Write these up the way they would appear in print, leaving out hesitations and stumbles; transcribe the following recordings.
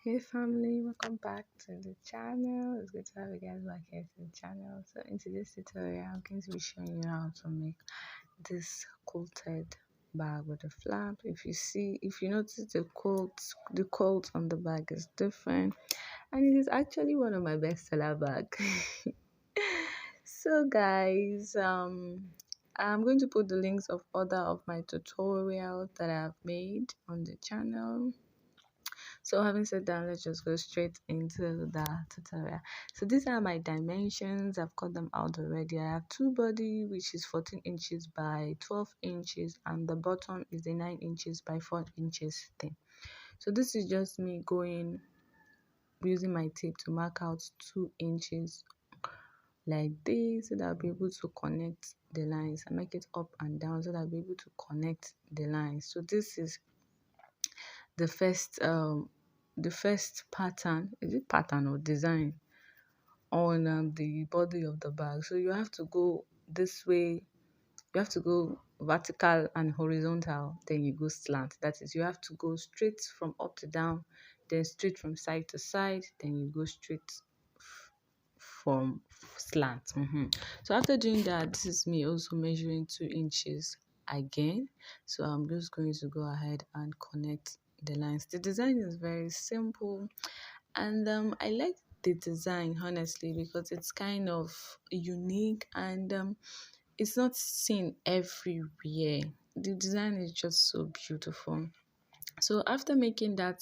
Hey family, welcome back to the channel. It's good to have you guys back here to the channel. So in today's tutorial, I'm going to be showing you how to make this quilted bag with a flap. If you notice the quote on the bag is different, and it is actually one of my bestseller bag. So guys, I'm going to put the links of other of my tutorials that I've made on the channel. So having said that, let's just go straight into the tutorial. So these are my dimensions. I've cut them out already. I have two body, which is 14 inches by 12 inches, and the bottom is a 9 inches by 4 inches thing. So this is just me going using my tape to mark out 2 inches like this, so that I'll be able to connect the lines. I make it up and down so that I'll be able to connect the lines. So this is the first pattern. Is it pattern or design on the body of the bag? So you have to go this way. You have to go vertical and horizontal, then you go slant. That is, you have to go straight from up to down, then straight from side to side, then you go straight from slant. So after doing that, this is me also measuring 2 inches again. So I'm just going to go ahead and connect the lines. The design is very simple, and I like the design honestly because it's kind of unique, and it's not seen everywhere. The design is just so beautiful. So after making that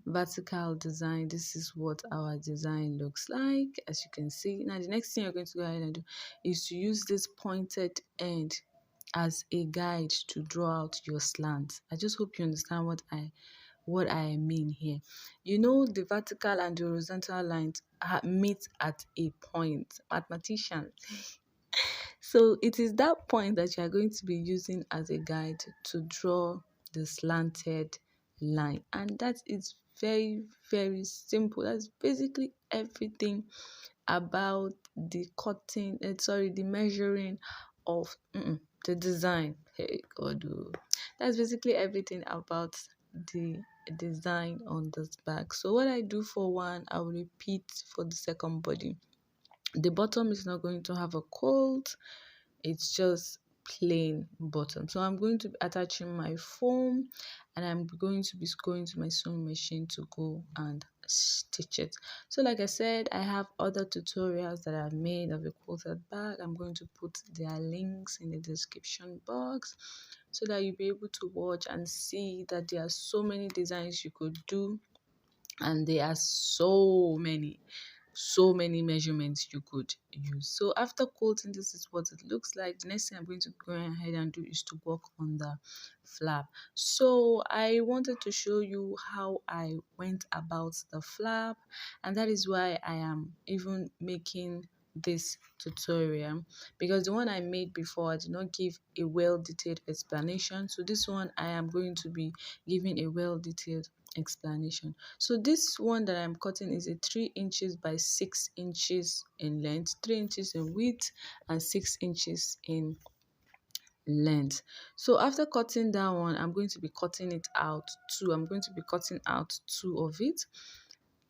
vertical design, this is what our design looks like, as you can see. Now the next thing you're going to go ahead and do is to use this pointed end as a guide to draw out your slant. I just hope you understand what I mean here. You know, the vertical and the horizontal lines meet at a point. Mathematician. So it is that point that you are going to be using as a guide to draw the slanted line. And that is very, very simple. That's basically everything about the the measuring of the design. Hey, God. Oh. That's basically everything about the design on this bag. So what I do for one, I'll repeat for the second body. The bottom is not going to have a quilt, it's just plain bottom. So I'm going to be attaching my foam, and I'm going to be going to my sewing machine to go and stitch it. So like I said, I have other tutorials that I've made of a quilted bag. I'm going to put their links in the description box so that you'll be able to watch and see that there are so many designs you could do, and there are so many measurements you could use. So after quilting, this is what it looks like. The next thing I'm going to go ahead and do is to work on the flap. So I wanted to show you how I went about the flap, and that is why I am even making this tutorial, because the one I made before, I did not give a well-detailed explanation. So this one I am going to be giving a well-detailed explanation. So this one that I'm cutting is a 3 inches by 6 inches in length, 3 inches in width, and 6 inches in length. So after cutting that one, I'm going to be cutting it out two. I'm going to be cutting out two of it.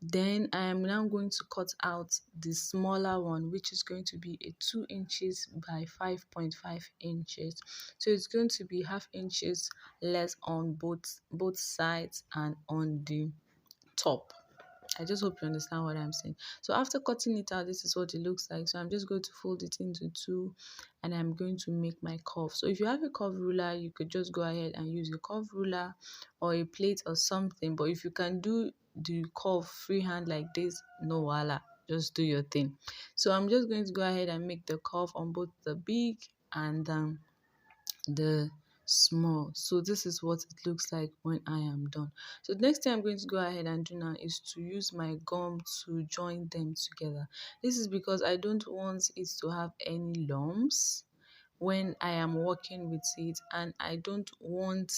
Then I am now going to cut out the smaller one, which is going to be a 2 inches by 5.5 inches. So it's going to be half inches less on both sides and on the top. I just hope you understand what I'm saying. So after cutting it out, this is what it looks like. So I'm just going to fold it into two, and I'm going to make my curve. So if you have a curve ruler, you could just go ahead and use a curve ruler or a plate or something. But if you can do the curve freehand like this, no wala, just do your thing. So I'm just going to go ahead and make the curve on both the big and the small. So this is what it looks like when I am done. So the next thing I'm going to go ahead and do now is to use my gum to join them together. This is because I don't want it to have any lumps when I am working with it, and I don't want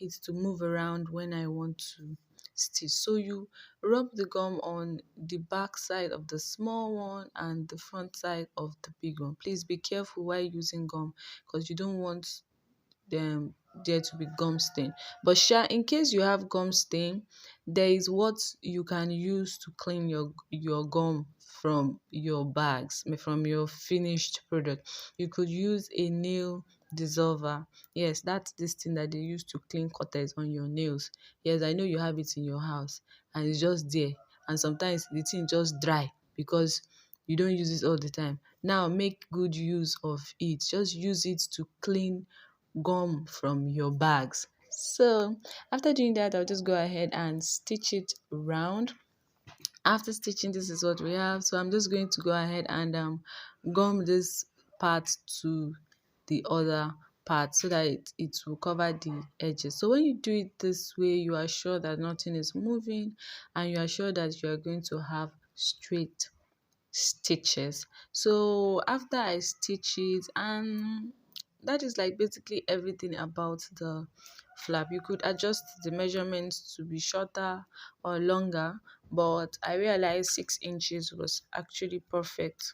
it to move around when I want to stitch. So you rub the gum on the back side of the small one and the front side of the big one. Please be careful while using gum, because you don't want them there to be gum stain. But in case you have gum stain, there is what you can use to clean your gum from your bags, from your finished product. You could use a nail dissolver. Yes, that's this thing that they use to clean cutters on your nails. Yes, I know you have it in your house and it's just there. And sometimes the thing just dry because you don't use it all the time. Now make good use of it. Just use it to clean gum from your bags. So after doing that, I'll just go ahead and stitch it round. After stitching, this is what we have. So I'm just going to go ahead and gum this part to the other part so that it will cover the edges. So when you do it this way, you are sure that nothing is moving and you are sure that you are going to have straight stitches. So after I stitch it, and that is like basically everything about the flap. You could adjust the measurements to be shorter or longer, but I realized 6 inches was actually perfect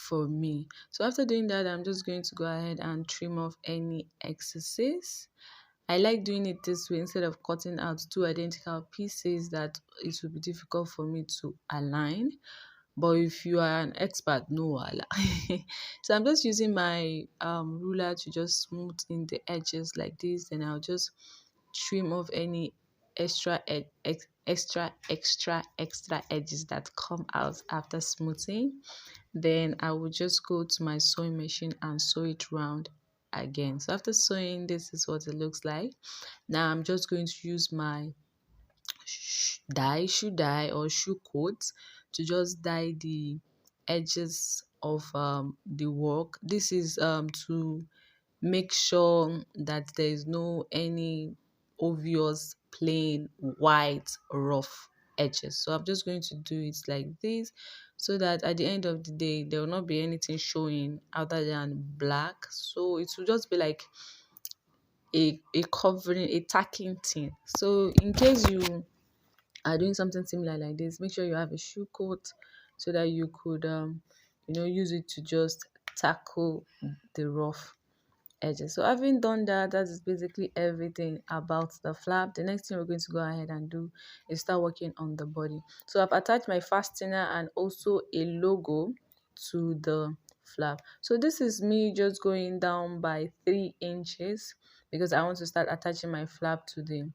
for me. So after doing that, I'm just going to go ahead and trim off any excesses. I like doing it this way instead of cutting out two identical pieces that it would be difficult for me to align. But if you are an expert, no wala. So I'm just using my ruler to just smooth in the edges like this. Then I'll just trim off any extra edges that come out after smoothing. Then I will just go to my sewing machine and sew it round again. So after sewing, this is what it looks like. Now I'm just going to use my shoe dye or shoe coat to just dye the edges of the work. This is to make sure that there is no any obvious plain white rough edges. So I'm just going to do it like this so that at the end of the day there will not be anything showing other than black. So it will just be like a covering, a tacking thing. So in case you are doing something similar like this, make sure you have a shoe coat so that you could use it to just tackle the rough edges. So having done that, that is basically everything about the flap. The next thing we're going to go ahead and do is start working on the body. So I've attached my fastener and also a logo to the flap. So this is me just going down by 3 inches because I want to start attaching my flap to the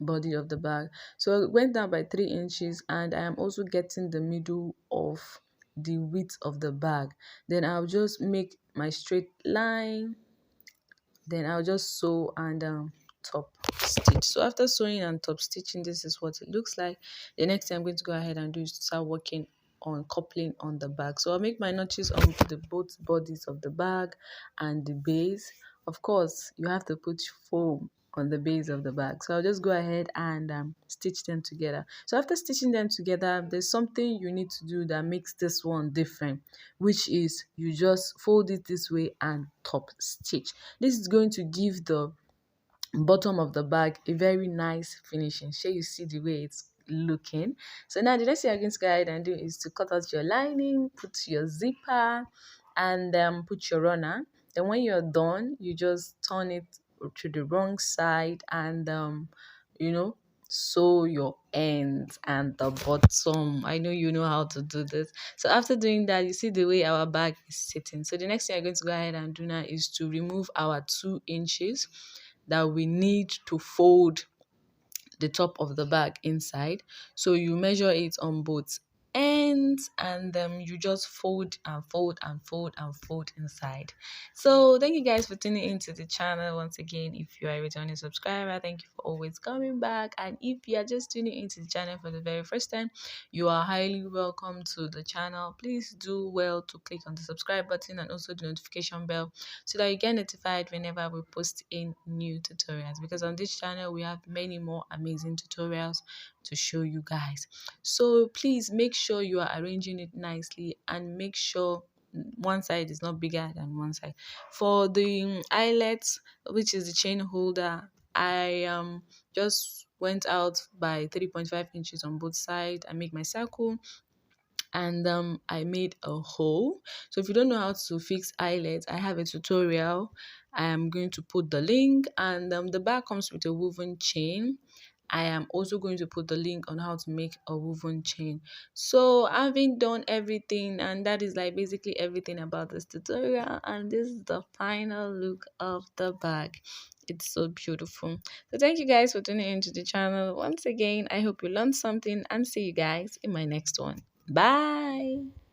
body of the bag. So I went down by 3 inches and I am also getting the middle of the width of the bag. Then I'll just make my straight line, then I'll just sew and top stitch. So after sewing and top stitching, this is what it looks like. The next thing I'm going to go ahead and do is to start working on coupling on the bag. So I'll make my notches on the both bodies of the bag and the base. Of course, you have to put foam on the base of the bag. So I'll just go ahead and stitch them together. So after stitching them together, there's something you need to do that makes this one different, which is you just fold it this way and top stitch. This is going to give the bottom of the bag a very nice finishing. Sure, you see the way it's looking. So now the next thing you're going to go ahead and do is to cut out your lining, put your zipper, and put your runner. Then when you're done, you just turn it to the wrong side and you know sew your ends and the bottom. I know you know how to do this. So after doing that, you see the way our bag is sitting. So the next thing I'm going to go ahead and do now is to remove our 2 inches that we need to fold the top of the bag inside. So you measure it on both ends and then you just fold and fold and fold and fold inside. So thank you guys for tuning into the channel once again. If you are a returning subscriber, thank you for always coming back, and if you are just tuning into the channel for the very first time, you are highly welcome to the channel. Please do well to click on the subscribe button and also the notification bell so that you get notified whenever we post in new tutorials, because on this channel we have many more amazing tutorials to show you guys. So please make sure you are arranging it nicely and make sure one side is not bigger than one side. For the eyelets, which is the chain holder, I just went out by 3.5 inches on both sides. I make my circle and I made a hole. So if you don't know how to fix eyelets, I have a tutorial. I am going to put the link, and the bag comes with a woven chain I am also going to put the link on how to make a woven chain. So having done everything, and that is like basically everything about this tutorial, and this is the final look of the bag. It's so beautiful. So thank you guys for tuning into the channel once again. I hope you learned something, and see you guys in my next one. Bye.